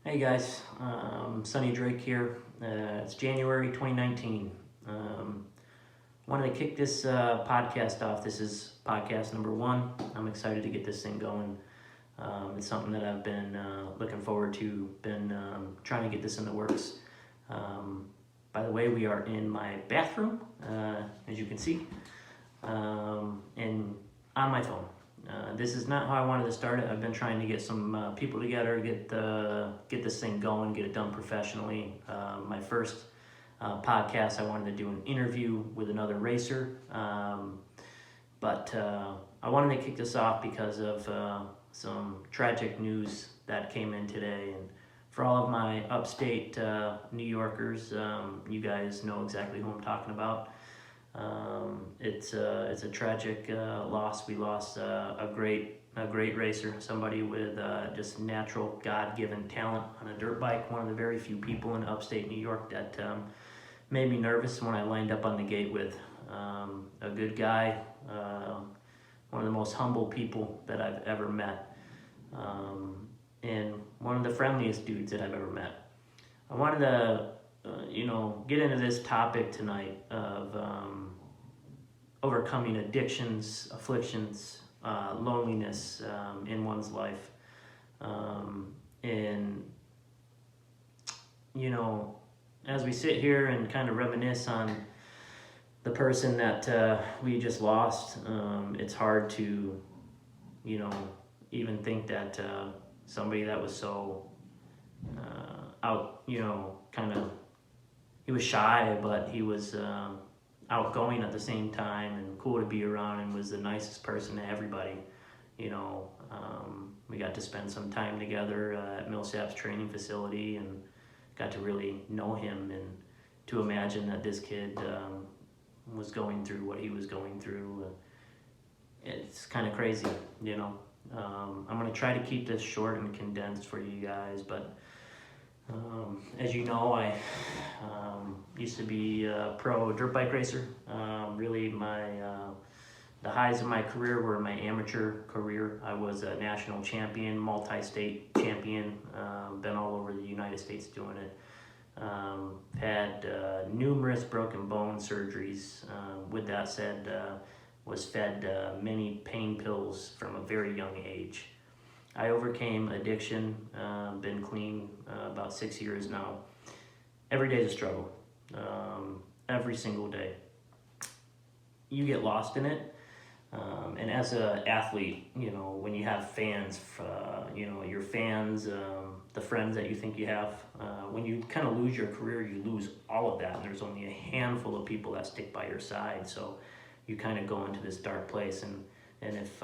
Hey guys, Sonny Drake here. It's January 2019. Wanted to kick this podcast off. This is podcast number 1. I'm excited to get this thing going. It's something that I've been looking forward to, been trying to get this in the works. By the way, we are in my bathroom, as you can see, and on my phone. This is not how I wanted to start it. I've been trying to get some people together, get this thing going, get it done professionally. My first podcast, I wanted to do an interview with another racer, but I wanted to kick this off because of some tragic news that came in today. And for all of my upstate New Yorkers, you guys know exactly who I'm talking about. It's a tragic loss. We lost a great racer, somebody with just natural God-given talent on a dirt bike. One of the very few people in upstate New York that made me nervous when I lined up on the gate with. A good guy, one of the most humble people that I've ever met, and one of the friendliest dudes that I've ever met. I wanted to get into this topic tonight of overcoming addictions, afflictions, loneliness in one's life. And, as we sit here and kind of reminisce on the person that we just lost, it's hard to, even think that somebody that was so out, kind of, he was shy, but he was outgoing at the same time and cool to be around, and was the nicest person to everybody. We got to spend some time together at Millsap's training facility and got to really know him, and to imagine that this kid was going through what he was going through, it's kind of crazy. I'm going to try to keep this short and condensed for you guys, but as you know, I used to be a pro dirt bike racer. Really, the highs of my career were my amateur career. I was a national champion, multi-state champion, been all over the United States doing it. Had numerous broken bone surgeries. With that said, was fed many pain pills from a very young age. I overcame addiction, been clean about 6 years now. Every day is a struggle, every single day. You get lost in it, and as an athlete, when you have fans, your fans, the friends that you think you have, when you kind of lose your career, you lose all of that, and there's only a handful of people that stick by your side, so you kind of go into this dark place, and if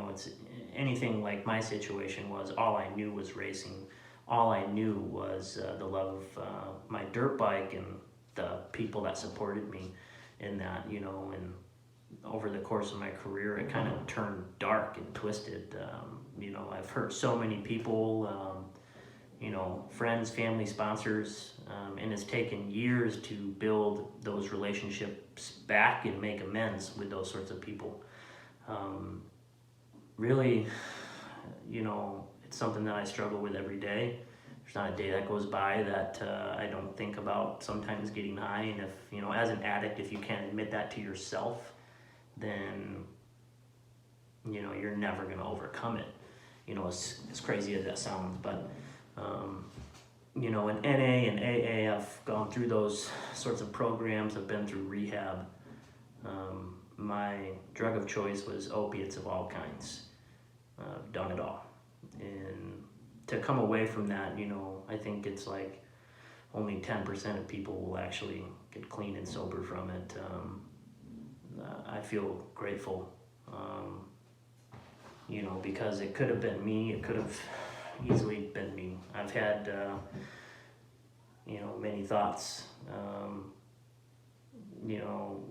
it's anything like my situation was, all I knew was racing. All I knew was the love of my dirt bike and the people that supported me in that, and over the course of my career, it kind of turned dark and twisted. I've hurt so many people, friends, family, sponsors, and it's taken years to build those relationships back and make amends with those sorts of people. Really, it's something that I struggle with every day. There's not a day that goes by that I don't think about sometimes getting high. And if, as an addict, if you can't admit that to yourself, then, you're never going to overcome it. As crazy as that sounds, but, in NA and AA, I've gone through those sorts of programs. I've been through rehab. My drug of choice was opiates of all kinds. I've done it all. And to come away from that, I think it's like only 10% of people will actually get clean and sober from it. I feel grateful, because it could have been me. It could have easily been me. I've had, many thoughts,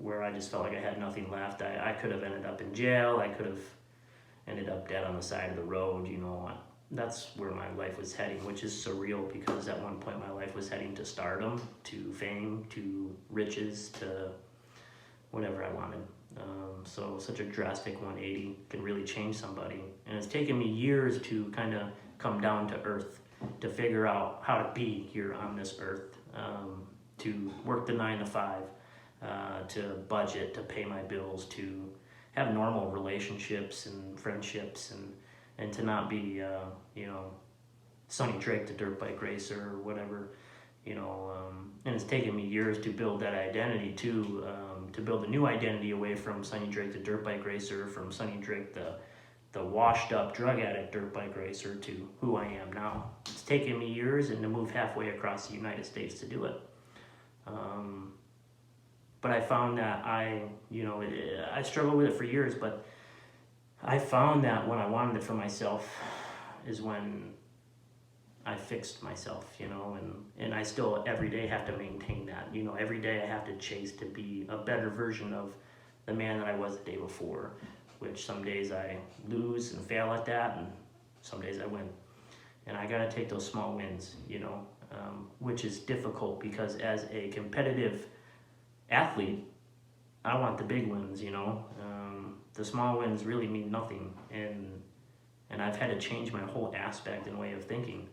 where I just felt like I had nothing left. I could have ended up in jail. I could have ended up dead on the side of the road. That's where my life was heading, which is surreal, because at one point my life was heading to stardom, to fame, to riches, to whatever I wanted. So such a drastic 180 can really change somebody. And it's taken me years to kind of come down to earth to figure out how to be here on this earth, to work the 9 to 5, to budget, to pay my bills, to have normal relationships and friendships, and to not be, Sonny Drake, the dirt bike racer, or whatever, and it's taken me years to build that identity too, to build a new identity away from Sonny Drake, the dirt bike racer, from Sonny Drake, the washed up drug addict dirt bike racer, to who I am now. It's taken me years and to move halfway across the United States to do it. But I found that I struggled with it for years, but I found that when I wanted it for myself is when I fixed myself, and I still every day have to maintain that. Every day I have to chase to be a better version of the man that I was the day before, which some days I lose and fail at that, and some days I win. And I gotta take those small wins, which is difficult because as a competitive athlete, I want the big wins, the small wins really mean nothing, and I've had to change my whole aspect and way of thinking.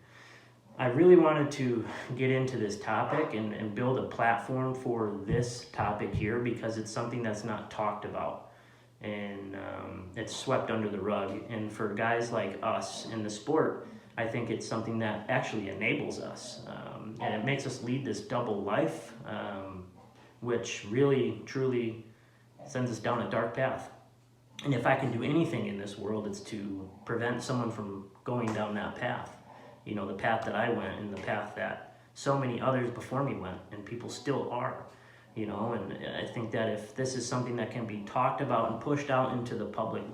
I really wanted to get into this topic and build a platform for this topic here because it's something that's not talked about, and it's swept under the rug. And for guys like us in the sport, I think it's something that actually enables us, and it makes us lead this double life, which really, truly sends us down a dark path. And if I can do anything in this world, it's to prevent someone from going down that path. The path that I went and the path that so many others before me went, and people still are, and I think that if this is something that can be talked about and pushed out into the public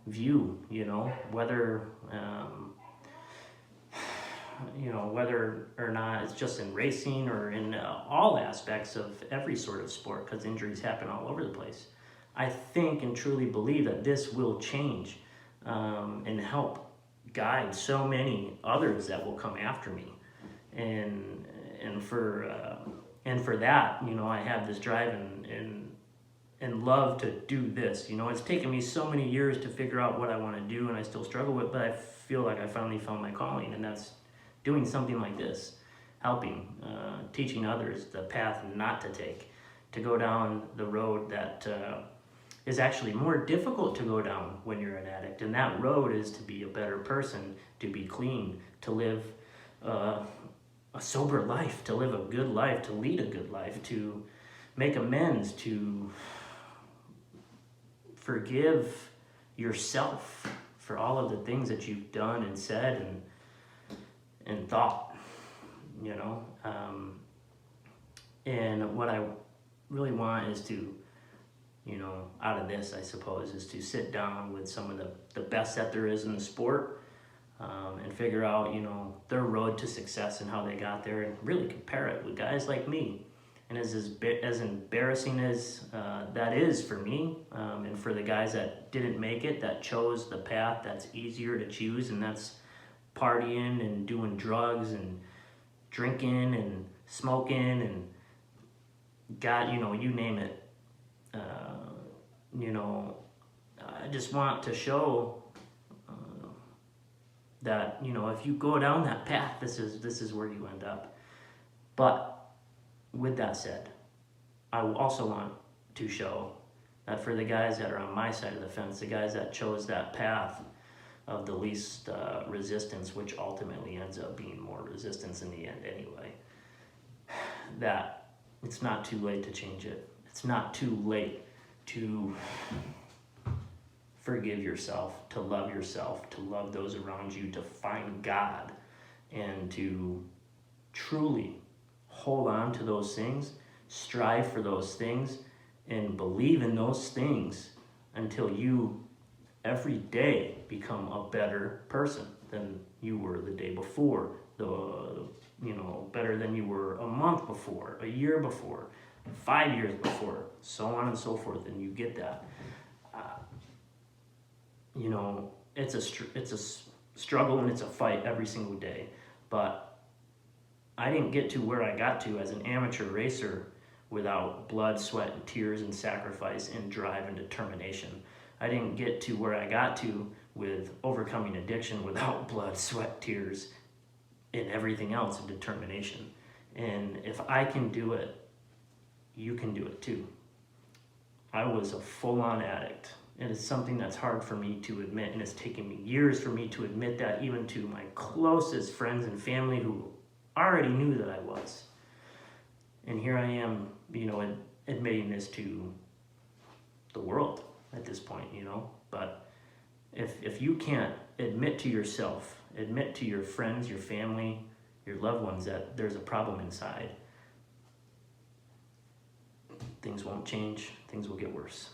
view, whether whether or not it's just in racing or in all aspects of every sort of sport, because injuries happen all over the place. I think and truly believe that this will change and help guide so many others that will come after me, and for that, I have this drive and love to do this. It's taken me so many years to figure out what I want to do, and I still struggle with, but I feel like I finally found my calling, and that's doing something like this, helping, teaching others the path not to take, to go down the road that is actually more difficult to go down when you're an addict. And that road is to be a better person, to be clean, to live a sober life, to live a good life, to lead a good life, to make amends, to forgive yourself for all of the things that you've done and said and thought, and what I really want is to, out of this, I suppose, is to sit down with some of the best that there is in the sport, and figure out, their road to success and how they got there, and really compare it with guys like me. And as embarrassing as that is for me, and for the guys that didn't make it, that chose the path that's easier to choose, and that's partying and doing drugs and drinking and smoking and God, you name it. I just want to show that, if you go down that path, this is where you end up. But with that said, I also want to show that for the guys that are on my side of the fence, the guys that chose that path of the least resistance, which ultimately ends up being more resistance in the end anyway, that it's not too late to change it. It's not too late to forgive yourself, to love those around you, to find God, and to truly hold on to those things, strive for those things, and believe in those things until you every day become a better person than you were the day before, better than you were a month before, a year before, 5 years before, so on and so forth, and you get that. It's a struggle and it's a fight every single day, but I didn't get to where I got to as an amateur racer without blood, sweat, and tears, and sacrifice, and drive, and determination. I didn't get to where I got to with overcoming addiction without blood, sweat, tears, in everything else, and determination. And if I can do it, you can do it too. I was a full-on addict. And it's something that's hard for me to admit, and it's taken me years for me to admit that, even to my closest friends and family who already knew that I was. And here I am, admitting this to the world at this point, But if you can't admit to yourself, admit to your friends, your family, your loved ones that there's a problem inside, things won't change, things will get worse.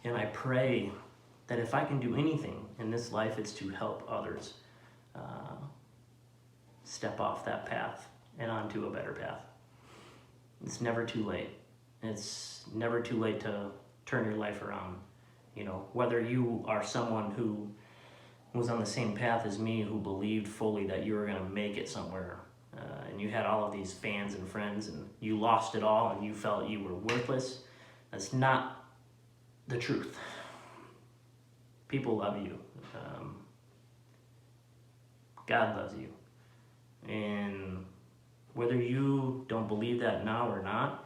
And I pray that if I can do anything in this life, it's to help others step off that path and onto a better path. It's never too late. It's never too late to turn your life around. Whether you are someone who was on the same path as me, who believed fully that you were going to make it somewhere, and you had all of these fans and friends, and you lost it all and you felt you were worthless, that's not the truth. People love you. God loves you. And whether you don't believe that now or not,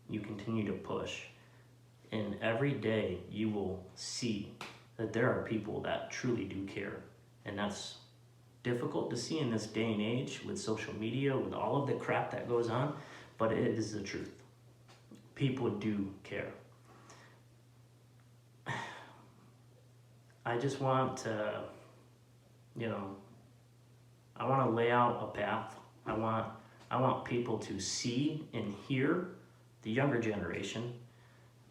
you continue to push. And every day you will see that there are people that truly do care. And that's difficult to see in this day and age with social media, with all of the crap that goes on, but it is the truth. People do care. I just want to, I want to lay out a path. I want people to see and hear, the younger generation,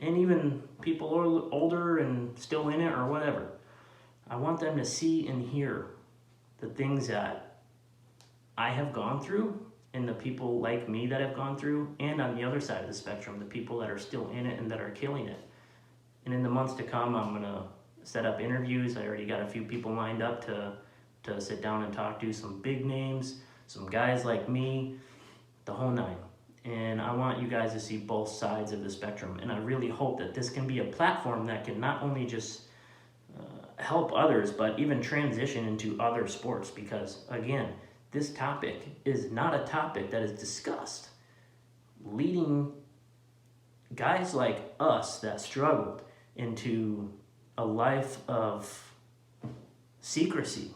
and even people older and still in it or whatever. I want them to see and hear the things that I have gone through, and the people like me that have gone through, and on the other side of the spectrum, the people that are still in it and that are killing it. And in the months to come, I'm going to set up interviews. I already got a few people lined up to sit down and talk to, some big names, some guys like me, the whole nine. And I want you guys to see both sides of the spectrum. And I really hope that this can be a platform that can not only just help others, but even transition into other sports. Because again, this topic is not a topic that is discussed. Leading guys like us that struggled into a life of secrecy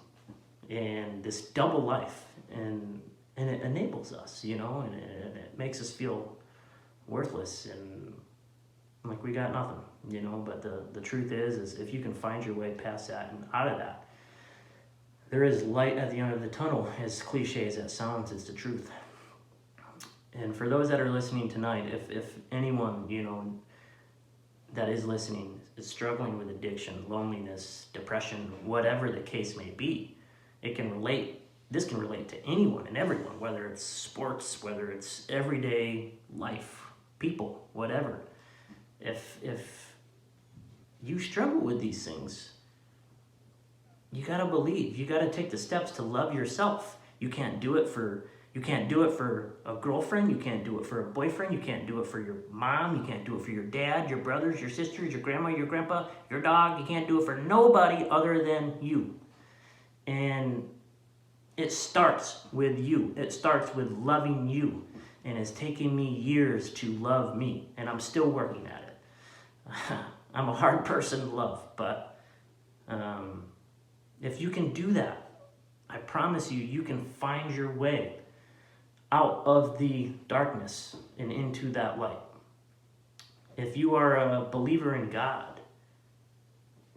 and this double life, and it enables us, and it makes us feel worthless and like we got nothing, but the truth is if you can find your way past that and out of that, there is light at the end of the tunnel. As cliche as that sounds, it's the truth. And for those that are listening tonight, if anyone, that is listening is struggling with addiction, loneliness, depression, whatever the case may be, this can relate to anyone and everyone, whether it's sports, whether it's everyday life, people, whatever. If you struggle with these things, you gotta believe. You gotta take the steps to love yourself. You can't do it for a girlfriend. You can't do it for a boyfriend. You can't do it for your mom. You can't do it for your dad, your brothers, your sisters, your grandma, your grandpa, your dog. You can't do it for nobody other than you. And it starts with you. It starts with loving you. And it's taken me years to love me. And I'm still working at it. I'm a hard person to love. But if you can do that, I promise you can find your way out of the darkness and into that light. If you are a believer in God,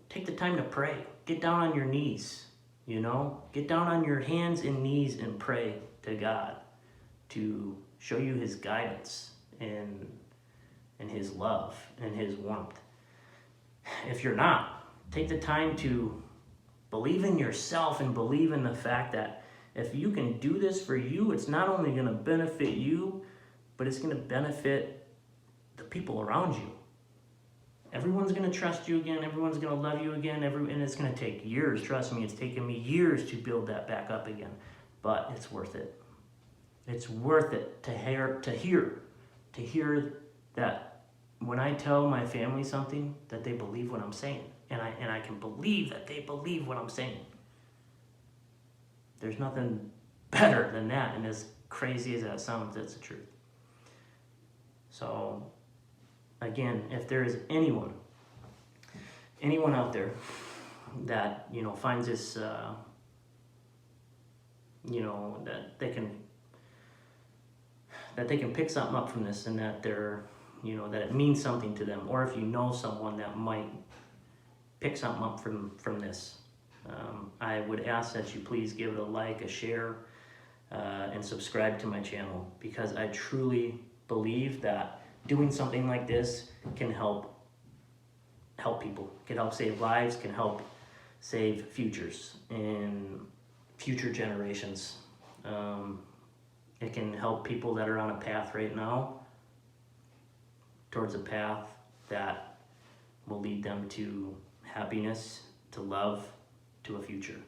take the time to pray. Get down on your knees. Get down on your hands and knees and pray to God to show you his guidance and his love and his warmth. If you're not, take the time to believe in yourself and believe in the fact that if you can do this for you, it's not only going to benefit you, but it's going to benefit the people around you. Everyone's going to trust you again. Everyone's going to love you again. And it's going to take years. Trust me, it's taken me years to build that back up again. But it's worth it. It's worth it to hear that when I tell my family something, that they believe what I'm saying. And I can believe that they believe what I'm saying. There's nothing better than that, and as crazy as that sounds, that's the truth. So again, if there is anyone out there that, you know, finds this, you know, that they can pick something up from this, and that they're, you know, that it means something to them, or if you know someone that might pick something up from this, I would ask that you please give it a like, a share, and subscribe to my channel, because I truly believe that doing something like this can help people, can help save lives, can help save futures and future generations. It can help people that are on a path right now towards a path that will lead them to happiness, to love, to a future.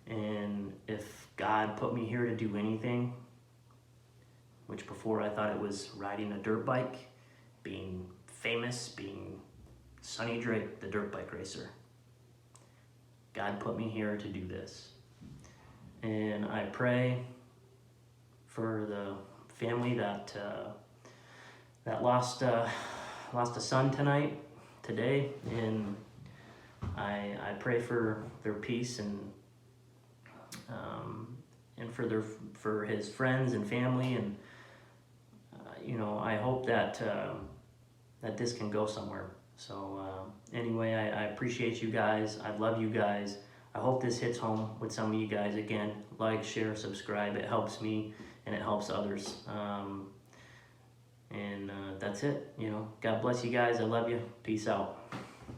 And if God put me here to do anything, which before I thought it was riding a dirt bike, being famous, being Sonny Drake, the dirt bike racer, God put me here to do this. And I pray for the family that lost a son today, and I pray for their peace and for his friends and family, and you know, I hope that this can go somewhere. So anyway, I appreciate you guys. I love you guys. I hope this hits home with some of you guys. Again, like, share, subscribe. It helps me and it helps others. And that's it. You know, God bless you guys. I love you. Peace out.